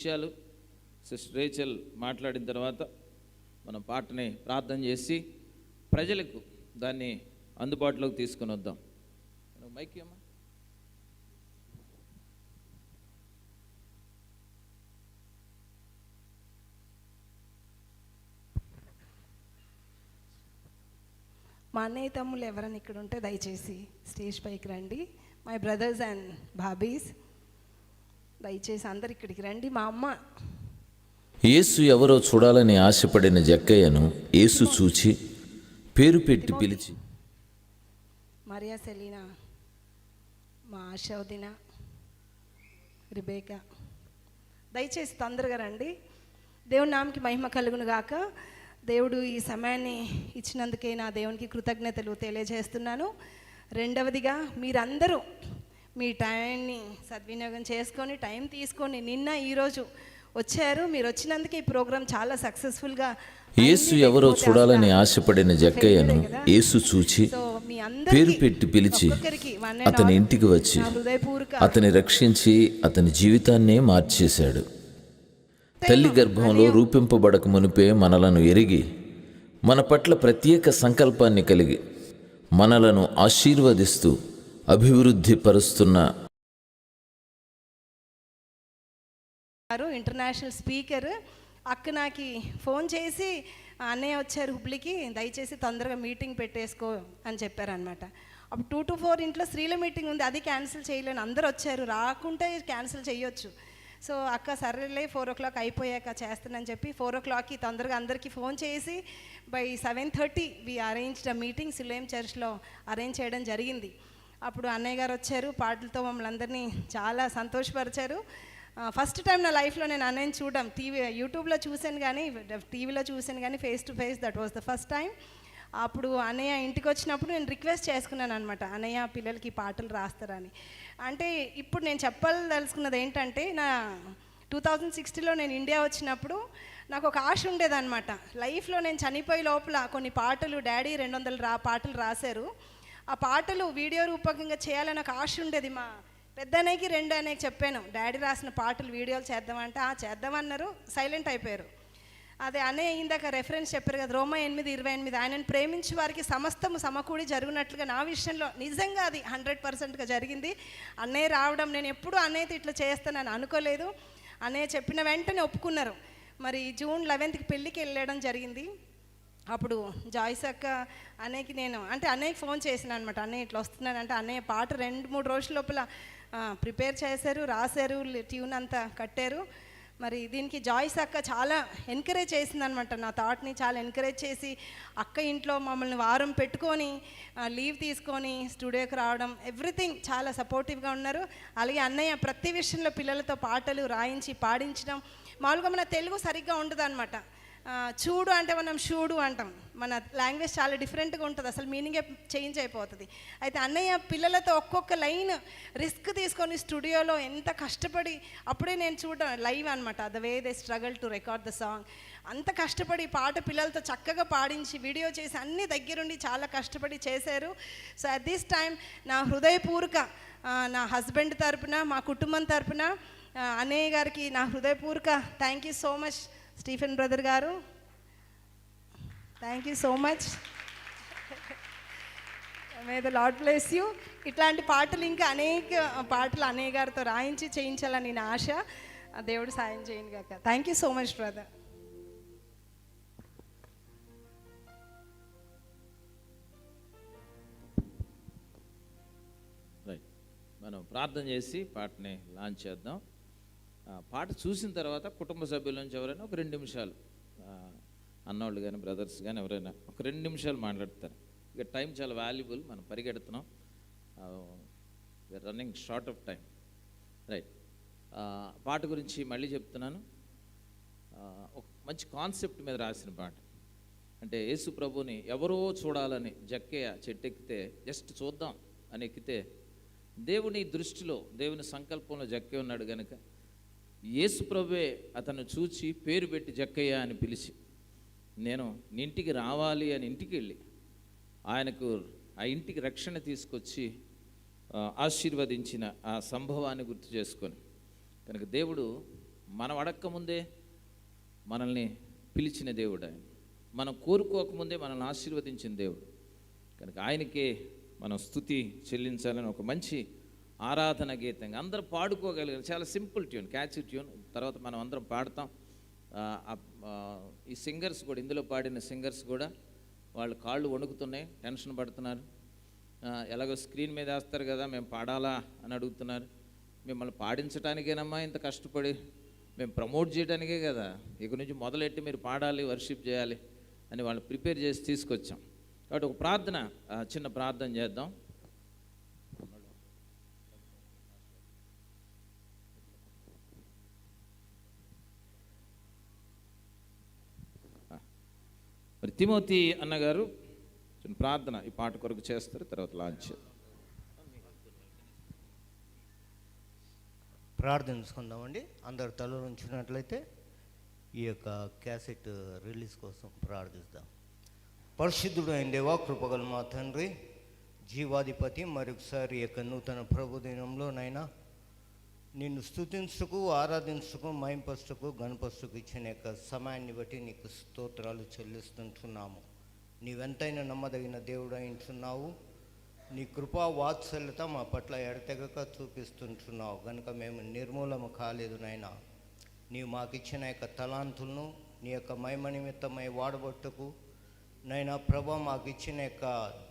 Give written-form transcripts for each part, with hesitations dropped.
విషయాలు sister Rachel మాట్లాడిన తర్వాత మనం పాటని ప్రార్థన చేసి ప్రజలకు దాన్ని అందుబాటులోకి తీసుకొని వద్దాం. మైక్ అమ్మా. మా అన్నయ్య తమ్ముళ్ళు ఎవరైనా ఇక్కడ ఉంటే దయచేసి స్టేజ్ పైకి రండి. మై బ్రదర్స్ అండ్ భాబీస్ దయచేసి అందరు ఇక్కడికి రండి. మా అమ్మ యేసు ఎవరో చూడాలని ఆశపడిన జక్కయ్యను యేసు చూచి పేరు పెట్టి పిలిచి, మరియా సెలీనా, మా ఆశౌదిన, రిబేకా దయచేసి తొందరగా రండి. దేవుని నామకి మహిమ కలుగును గాక. దేవుడు ఈ సమయాన్ని ఇచ్చినందుకే నా దేవునికి కృతజ్ఞతలు తెలియజేస్తున్నాను. రెండవదిగా మీరందరూ మీ టైంని సద్వినియోగం చేసుకొని టైం తీసుకొని నిన్న ఈరోజు వచ్చారు. మీరు వచ్చినందుకే ఈ ప్రోగ్రాం చాలా సక్సెస్ఫుల్గా. యేసు ఎవరో చూడాలని ఆశపడిన జక్కయ్యను యేసు చూచి పేరు పెట్టి పిలిచి అతని ఇంటికి వచ్చి అతని రక్షించి అతని జీవితాన్నే మార్చేశాడు. తల్లి గర్భంలో రూపింపబడక మునిపే మనలను ఎరిగి మన పట్ల ప్రత్యేక సంకల్పాన్ని కలిగి మనలను ఆశీర్వదిస్తూ అభివృద్ధి పరుస్తున్న ఇంటర్నేషనల్ స్పీకర్ అక్క నాకు ఫోన్ చేసి అన్నయ్య వచ్చారు హుబ్లీకి, దయచేసి తొందరగా మీటింగ్ పెట్టేసుకో అని చెప్పారనమాట. అప్పుడు 2 to 4 ఇంట్లో స్త్రీల మీటింగ్ ఉంది, అది క్యాన్సిల్ చేయలేను. అందరు వచ్చారు, రాకుంటే క్యాన్సిల్ చేయొచ్చు. సో అక్క సరేలే 4 o'clock అయిపోయాక చేస్తానని చెప్పి 4 o'clockకి తొందరగా అందరికీ ఫోన్ చేసి by 7:30 we arranged a meeting Siloam చర్చ్లో అరేంజ్ చేయడం జరిగింది. అప్పుడు అన్నయ్య గారు వచ్చారు, పాటలతో మమ్మల్ని అందరినీ చాలా సంతోషపరిచారు. ఫస్ట్ టైం నా లైఫ్లో నేను అన్నయ్యని చూడడం, యూట్యూబ్లో చూశాను కానీ టీవీలో చూశాను కానీ face to face that was the first time. అప్పుడు అన్నయ్య ఇంటికి వచ్చినప్పుడు నేను రిక్వెస్ట్ చేసుకున్నాను అనమాట, అన్నయ్య పిల్లలకి పాటలు రాస్తారని. అంటే ఇప్పుడు నేను చెప్పదలుచుకున్నది ఏంటంటే, నా 2060లో నేను ఇండియా వచ్చినప్పుడు నాకు ఒక ఆశ ఉండేదన్నమాట. లైఫ్లో నేను చనిపోయే లోపల కొన్ని పాటలు డాడీ 200 పాటలు రాశారు. ఆ పాటలు వీడియో రూపకంగా చేయాలని ఒక ఆశ ఉండేది. మా పెద్ద అన్నయ్యకి 2 అన్నయ్యకి చెప్పాను, డాడీ రాసిన పాటలు వీడియోలు చేద్దామంటే చేద్దామన్నారు, సైలెంట్ అయిపోయారు. అదే అన్నయ్య ఇందాక రెఫరెన్స్ చెప్పారు కదా, రోమా 8:28, ఆయనను ప్రేమించి వారికి సమస్తము సమకూడి జరుగునట్లుగా నా విషయంలో నిజంగా అది 100%గా జరిగింది. అన్నయ్య రావడం, నేను ఎప్పుడూ అన్నయ్యతో ఇట్లా చేస్తానని అనుకోలేదు. అన్నయ్య చెప్పిన వెంటనే ఒప్పుకున్నారు. మరి June 11th పెళ్ళికి వెళ్ళడం జరిగింది. అప్పుడు జాయ్స్ అక్క అన్నయ్యకి అన్నయ్యకి ఫోన్ చేసిన అనమాట, అన్నయ్య ఇట్లా వస్తున్నానంటే అన్నయ్య పాట 2-3 రోజుల లోపల ప్రిపేర్ చేశారు, రాశారు, ట్యూన్ అంతా కట్టారు. మరి దీనికి జాయ్స్ అక్క చాలా ఎంకరేజ్ చేసింది అనమాట, నా థాట్ని చాలా ఎంకరేజ్ చేసి అక్క ఇంట్లో మమ్మల్ని వారం పెట్టుకొని లీవ్ తీసుకొని స్టూడియోకి రావడం, ఎవ్రీథింగ్ చాలా సపోర్టివ్గా ఉన్నారు. అలాగే అన్నయ్య ప్రతి విషయంలో పిల్లలతో పాటలు రాయించి పాడించడం. మామూలుగా మన తెలుగు సరిగ్గా ఉండదు అనమాట, చూడు అంటే మనం షూడు అంటాం, మన లాంగ్వేజ్ చాలా డిఫరెంట్గా ఉంటుంది, అసలు మీనింగే చేంజ్ అయిపోతుంది. అయితే అన్నయ్య పిల్లలతో ఒక్కొక్క లైన్ రిస్క్ తీసుకొని స్టూడియోలో ఎంత కష్టపడి, అప్పుడే నేను చూడడం లైవ్ అనమాట, the way they struggle to record the song. అంత కష్టపడి పాట పిల్లలతో చక్కగా పాడించి వీడియో చేసి అన్ని దగ్గరుండి చాలా కష్టపడి చేశారు. సో అట్ దిస్ టైం నా హృదయపూర్వక నా హస్బెండ్ తరపున, మా కుటుంబం తరపున అన్నయ్య గారికి నా హృదయపూర్వక thank you so much. Stephen brother గారు, thank you so much. May the lord bless you. ఇట్లాంటి పాటలు ఇంకా అనేక పాటలు అన్నయ్య గారితో రాయించి చేయించాలని నా ఆశ. దేవుడు సాయం చేయను గాక. Thank you so much brother. Right, మనం ప్రార్థన చేసి పాటని లాంచ్ చేద్దాం. పాట చూసిన తర్వాత కుటుంబ సభ్యుల నుంచి ఎవరైనా ఒక 2 నిమిషాలు, అన్నవాళ్ళు కానీ బ్రదర్స్ కానీ ఎవరైనా ఒక 2 నిమిషాలు మాట్లాడతారు. ఇక టైం చాలా వాల్యుబుల్, మనం పరిగెడుతున్నాం, running short of time. Right, పాట గురించి మళ్ళీ చెప్తున్నాను. ఒక మంచి కాన్సెప్ట్ మీద రాసిన పాట. అంటే యేసు ప్రభుని ఎవరో చూడాలని జక్కయ్య చెట్టు ఎక్కితే, జస్ట్ చూద్దాం అని ఎక్కితే, దేవుని దృష్టిలో దేవుని సంకల్పంలో జక్కయ్య ఉన్నాడు కనుక యేసు ప్రభువే అతను చూచి పేరు పెట్టి జక్కయ్య అని పిలిచి, నేను నీ ఇంటికి రావాలి అని ఇంటికి వెళ్ళి ఆయనకు ఆ ఇంటికి రక్షణ తీసుకొచ్చి ఆశీర్వదించిన ఆ సంభవాన్ని గుర్తు చేసుకొని, కనుక దేవుడు మనం అడక్కముందే మనల్ని పిలిచిన దేవుడు ఆయన. మనం కోరుకోకముందే మనల్ని ఆశీర్వదించిన దేవుడు కనుక ఆయనకే మనం స్తుతి చెల్లించాలని ఒక మంచి ఆరాధన గీతంగా అందరూ పాడుకోగలిగారు. చాలా సింపుల్ ట్యూన్, క్యాచ్ ట్యూన్. తర్వాత మనం అందరం పాడతాం. ఈ సింగర్స్ కూడా, ఇందులో పాడిన సింగర్స్ కూడా వాళ్ళ కాళ్ళు వణుకుతున్నాయి, టెన్షన్ పడుతున్నారు. ఎలాగో స్క్రీన్ మీద వేస్తారు కదా, మేము పాడాలా అని అడుగుతున్నారు. మిమ్మల్ని పాడించడానికేనమ్మా ఇంత కష్టపడి, మేము ప్రమోట్ చేయడానికే కదా, ఇక నుంచి మొదలెట్టి మీరు పాడాలి, వర్షిప్ చేయాలి అని వాళ్ళు ప్రిపేర్ చేసి తీసుకొచ్చాం. కాబట్టి ఒక ప్రార్థన, చిన్న ప్రార్థన చేద్దాం. మరి తిమోతి అన్నగారు చిన్న ప్రార్థన ఈ పాట కొరకు చేస్తారు, తర్వాత లాంచ్ ప్రార్థించుకుందామండి. అందరు తలలు ఉంచినట్లయితే ఈ యొక్క క్యాసెట్ రిలీజ్ కోసం ప్రార్థిస్తాం. పరిశుద్ధుడు అయిన దేవా, కృపగల మా తండ్రి, జీవాధిపతి, మరొకసారి ఈ యొక్క నూతన ప్రభుదినంలో నైనా నిన్ను స్తుతించుటకు, ఆరాధించుటకు, మహింపరచుటకు, గణపరచుటకు ఇచ్చిన యొక్క సమయాన్ని బట్టి నీకు స్తోత్రాలు చెల్లిస్తుంటున్నాము. నీవెంతైనా నమ్మదగిన దేవుడు అయింటున్నావు. నీ కృపా వాత్సల్యత మా పట్ల ఎడతెగక చూపిస్తుంటున్నావు కనుక మేము నిర్మూలము కాలేదు నాయనా. నీవు మాకు ఇచ్చిన యొక్క తలాంతులను నీ యొక్క మహిమ నిమిత్తమై వాడబట్టుకు నైనా ప్రభా, మాకు ఇచ్చిన యొక్క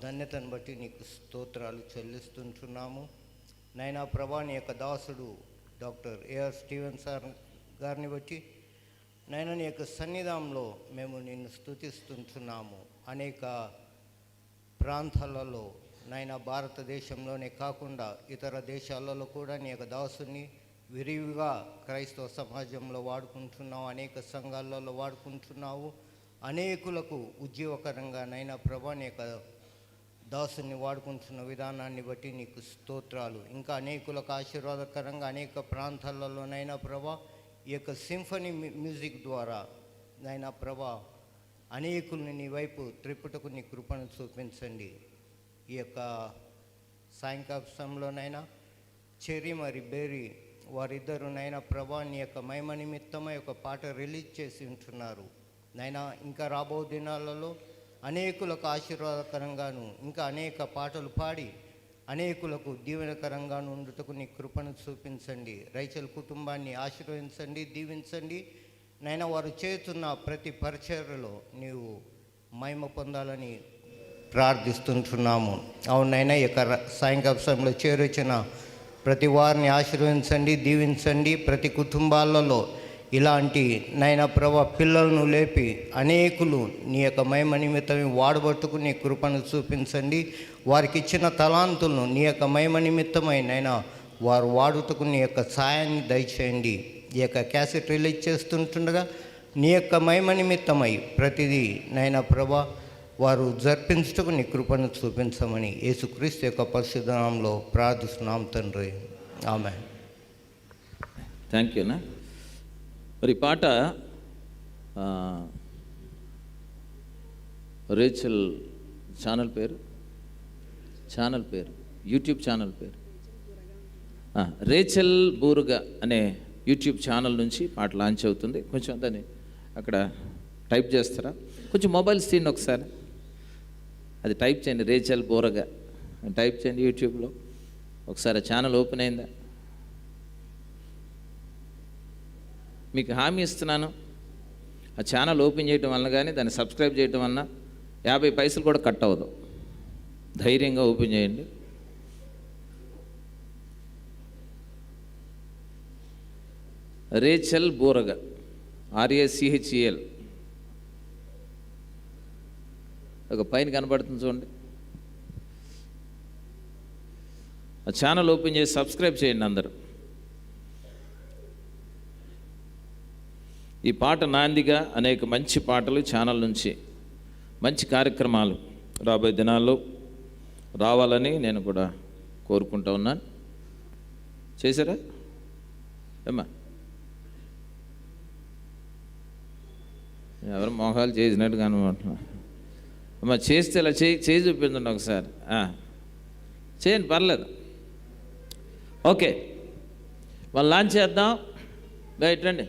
ధన్యతను బట్టి నీకు స్తోత్రాలు చెల్లిస్తుంటున్నాము. నైనా ప్రభా, నీ యొక్క దాసుడు డాక్టర్ ఏఆర్ స్టీవెన్ సార్ గారిని బట్టి నైనా నీ యొక్క సన్నిధానంలో మేము నిన్ను స్తుతిస్తుంటున్నాము. అనేక ప్రాంతాలలో నైనా భారతదేశంలోనే కాకుండా ఇతర దేశాలలో కూడా నీ యొక్క దాసుని విరివిగా క్రైస్తవ సమాజంలో వాడుకుంటున్నావు, అనేక సంఘాలలో వాడుకుంటున్నావు. అనేకులకు ఉద్యోగకరంగా నైనా ప్రభా నీ యొక్క దాసుని వాడుకుంటున్న విధానాన్ని బట్టి నీకు స్తోత్రాలు. ఇంకా అనేకులకు ఆశీర్వాదకరంగా అనేక ప్రాంతాలలోనైనా ప్రభా ఈ యొక్క సింఫనీ మ్యూజిక్ ద్వారా నైనా ప్రభా అనేకుల్ని నీ వైపు త్రిప్పుటకు నీ కృపను చూపించండి. ఈ యొక్క సాయంకాల సమయంలోనైనా చెర్రీ మరి బేరీ వారిద్దరునైనా ప్రభా నీ యొక్క మహిమ నిమిత్తమై ఒక పాట రిలీజ్ చేసి ఉంటున్నారు నైనా. ఇంకా రాబో దినాలలో అనేకులకు ఆశీర్వాదకరంగాను ఇంకా అనేక పాటలు పాడి అనేకులకు దీవెనకరంగాను ఉండుటకు నీ కృపను చూపించండి. రైచల్ కుటుంబాన్ని ఆశీర్వదించండి, దీవించండి నైనా. వారు చేస్తున్న ప్రతి పరిచర్యలో నీవు మహిమ పొందాలని ప్రార్థిస్తుంటున్నాము. అవునైనా ఈ యొక్క సాయంకాల సమయంలో చేరొచ్చిన ప్రతి వారిని ఆశీర్వదించండి, దీవించండి. ప్రతి కుటుంబాలలో ఇలాంటి నైనా ప్రభా పిల్లలను లేపి అనేకులు నీ యొక్క మహిమ నిమిత్తమే వాడబట్టుకు నీ కృపను చూపించండి. వారికి ఇచ్చిన తలాంతులను నీ యొక్క మహిమ నిమిత్తమై నైనా వారు వాడుటకు నీ యొక్క సాయాన్ని దయచేయండి. ఈ యొక్క క్యాసెట్ రిలీజ్ చేస్తుంటుండగా నీ యొక్క మహిమ నిమిత్తమై ప్రతిదీ నైనా ప్రభా వారు జరిపించుటకు నీ కృపను చూపించమని యేసుక్రీస్తు యొక్క పరిశుద్ధ నామములో ప్రార్థిస్తున్నాం తండ్రి, ఆమేన్. థ్యాంక్ యూనా. మరి పాట రేచల్ ఛానల్ పేరు యూట్యూబ్ ఛానల్ పేరు రేచల్ బూరుగా అనే యూట్యూబ్ ఛానల్ నుంచి పాట లాంచ్ అవుతుంది. కొంచెం దాన్ని అక్కడ టైప్ చేస్తారా? కొంచెం మొబైల్స్ తీయండి ఒకసారి, అది టైప్ చేయండి. రేచల్ బూరగా టైప్ చేయండి యూట్యూబ్లో. ఒకసారి ఛానల్ ఓపెన్ అయిందా? మీకు హామీ ఇస్తున్నాను, ఆ ఛానల్ ఓపెన్ చేయడం వల్ల కానీ దాన్ని సబ్స్క్రైబ్ చేయడం వలన 50 పైసలు కూడా కట్ అవ్వదు. ధైర్యంగా ఓపెన్ చేయండి. రేచల్ బూరగా RACHEL ఒక పైన కనబడుతుంది చూడండి. ఆ ఛానల్ ఓపెన్ చేసి సబ్స్క్రైబ్ చేయండి అందరూ. ఈ పాట నాందిగా అనేక మంచి పాటలు ఛానల్ నుంచి, మంచి కార్యక్రమాలు రాబోయే దినాల్లో రావాలని నేను కూడా కోరుకుంటూ ఉన్నాను. చేశారా ఏమ్మా? ఎవరు మోహాలు చేసినట్టుగా అనుకుంటున్నా. అమ్మా చేస్తే ఇలా చేయి చూపించండి ఒకసారి. చేయండి, పర్లేదు. ఓకే, వాళ్ళు లాంచ్ చేద్దాం. రైట్ రండి.